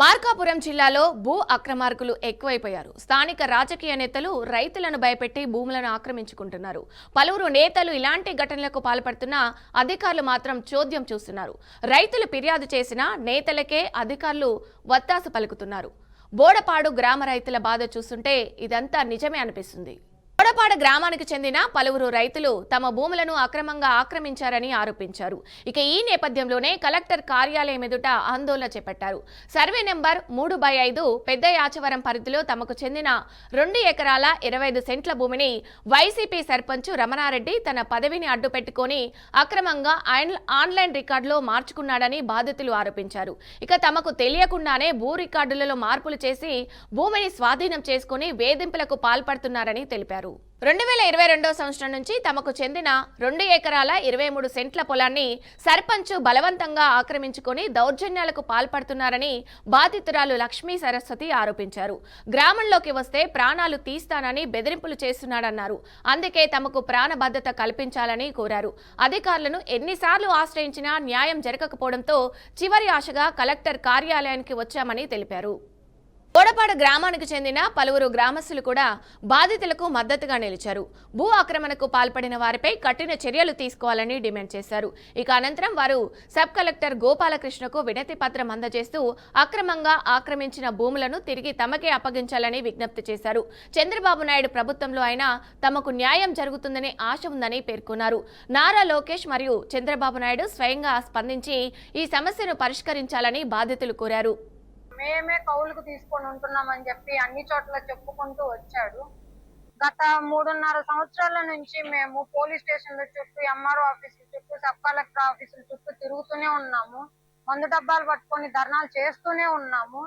మార్కాపురం జిల్లాలో భూ అక్రమార్కులు ఎక్కువైపోయారు. స్థానిక రాజకీయ నేతలు రైతులను భయపెట్టి భూములను ఆక్రమించుకుంటున్నారు. పలువురు నేతలు ఇలాంటి ఘటనలకు పాల్పడుతున్నా అధికారులు మాత్రం చోద్యం చూస్తున్నారు. రైతులు ఫిర్యాదు చేసినా నేతలకే అధికారులు వత్తాసు పలుకుతున్నారు. బోడపాడు గ్రామ రైతుల బాధ చూస్తుంటే ఇదంతా నిజమే అనిపిస్తుంది. బోడపాడు గ్రామానికి చెందిన పలువురు రైతులు తమ భూములను అక్రమంగా ఆక్రమించారని ఆరోపించారు. ఇక ఈ నేపథ్యంలోనే కలెక్టర్ కార్యాలయం ఎదుట ఆందోళన చేపట్టారు. సర్వే నెంబర్ 3/5 పెద్ద యాచవరం పరిధిలో తమకు చెందిన 2 ఎకరాల 25 సెంట్ల భూమిని వైసీపీ సర్పంచ్ రమణారెడ్డి తన పదవిని అడ్డుపెట్టుకుని అక్రమంగా ఆన్లైన్ రికార్డులో మార్చుకున్నాడని బాధితులు ఆరోపించారు. ఇక తమకు తెలియకుండానే భూ రికార్డులలో మార్పులు చేసి భూమిని స్వాధీనం చేసుకుని వేధింపులకు పాల్పడుతున్నారని తెలిపారు. 2022 సంవత్సరం నుంచి తమకు చెందిన 2 ఎకరాల 23 సెంట్ల పొలాన్ని సర్పంచ్ బలవంతంగా ఆక్రమించుకొని దౌర్జన్యాలకు పాల్పడుతున్నారని బాధితురాలు లక్ష్మీ సరస్వతి ఆరోపించారు. గ్రామంలోకి వస్తే ప్రాణాలు తీస్తానని బెదిరింపులు చేస్తున్నాడన్నారు. అందుకే తమకు ప్రాణ భద్రత కల్పించాలని కోరారు. అధికారులను ఎన్నిసార్లు ఆశ్రయించినా న్యాయం జరగకపోవడంతో చివరి ఆశగా కలెక్టర్ కార్యాలయానికి వచ్చామని తెలిపారు. బోడపాడు గ్రామానికి చెందిన పలువురు గ్రామస్తులు కూడా బాధితులకు మద్దతుగా నిలిచారు. భూ ఆక్రమణకు పాల్పడిన వారిపై కఠిన చర్యలు తీసుకోవాలని డిమాండ్ చేశారు. ఇక అనంతరం వారు సబ్ కలెక్టర్ గోపాలకృష్ణకు వినతి పత్రం అందజేస్తూ అక్రమంగా ఆక్రమించిన భూములను తిరిగి తమకే అప్పగించాలని విజ్ఞప్తి చేశారు. చంద్రబాబు నాయుడు ప్రభుత్వంలో అయినా తమకు న్యాయం జరుగుతుందనే ఆశ ఉందని పేర్కొన్నారు. నారా లోకేష్ మరియు చంద్రబాబు నాయుడు స్వయంగా స్పందించి ఈ సమస్యను పరిష్కరించాలని బాధితులు కోరారు. మేమే కౌలుకు తీసుకొని ఉంటున్నామని చెప్పి అన్ని చోట్ల చెప్పుకుంటూ వచ్చాడు. గత 3.5 సంవత్సరాల నుంచి మేము పోలీస్ స్టేషన్ల చుట్టూ, ఎంఆర్ఓ ఆఫీసుల చుట్టూ, సబ్ కలెక్టర్ ఆఫీసుల చుట్టూ తిరుగుతూనే ఉన్నాము. మందు డబ్బాలు పట్టుకొని ధర్నాలు చేస్తూనే ఉన్నాము.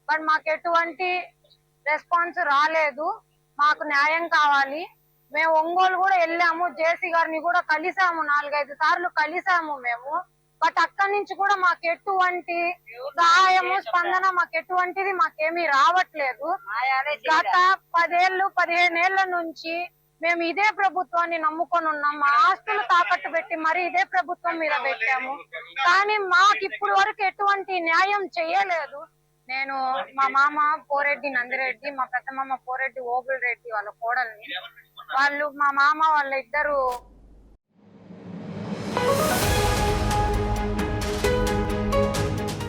బట్ మాకు ఎటువంటి రెస్పాన్స్ రాలేదు. మాకు న్యాయం కావాలి. మేము ఒంగోలు కూడా వెళ్ళాము, జేసీ గారిని కూడా కలిసాము, 4-5 సార్లు కలిసాము మేము. బట్ అక్కడి నుంచి కూడా మాకు ఎటువంటి సహాయము, స్పందన మాకేమీ రావట్లేదు. గత 10-15 ఏళ్ల నుంచి మేము ఇదే ప్రభుత్వాన్ని నమ్ముకొని ఉన్నాం. మా ఆస్తులు తాకట్టు పెట్టి మరి ఇదే ప్రభుత్వం మీద పెట్టాము. కానీ మాకు ఇప్పుడు వరకు ఎటువంటి న్యాయం చేయలేదు. నేను మా మామ పోరెడ్డి నందిరెడ్డి, మా పెద్ద మామ పోరెడ్డి ఓబుల్ రెడ్డి వాళ్ళ కోడల్ని. మా మామ వాళ్ళ ఇద్దరు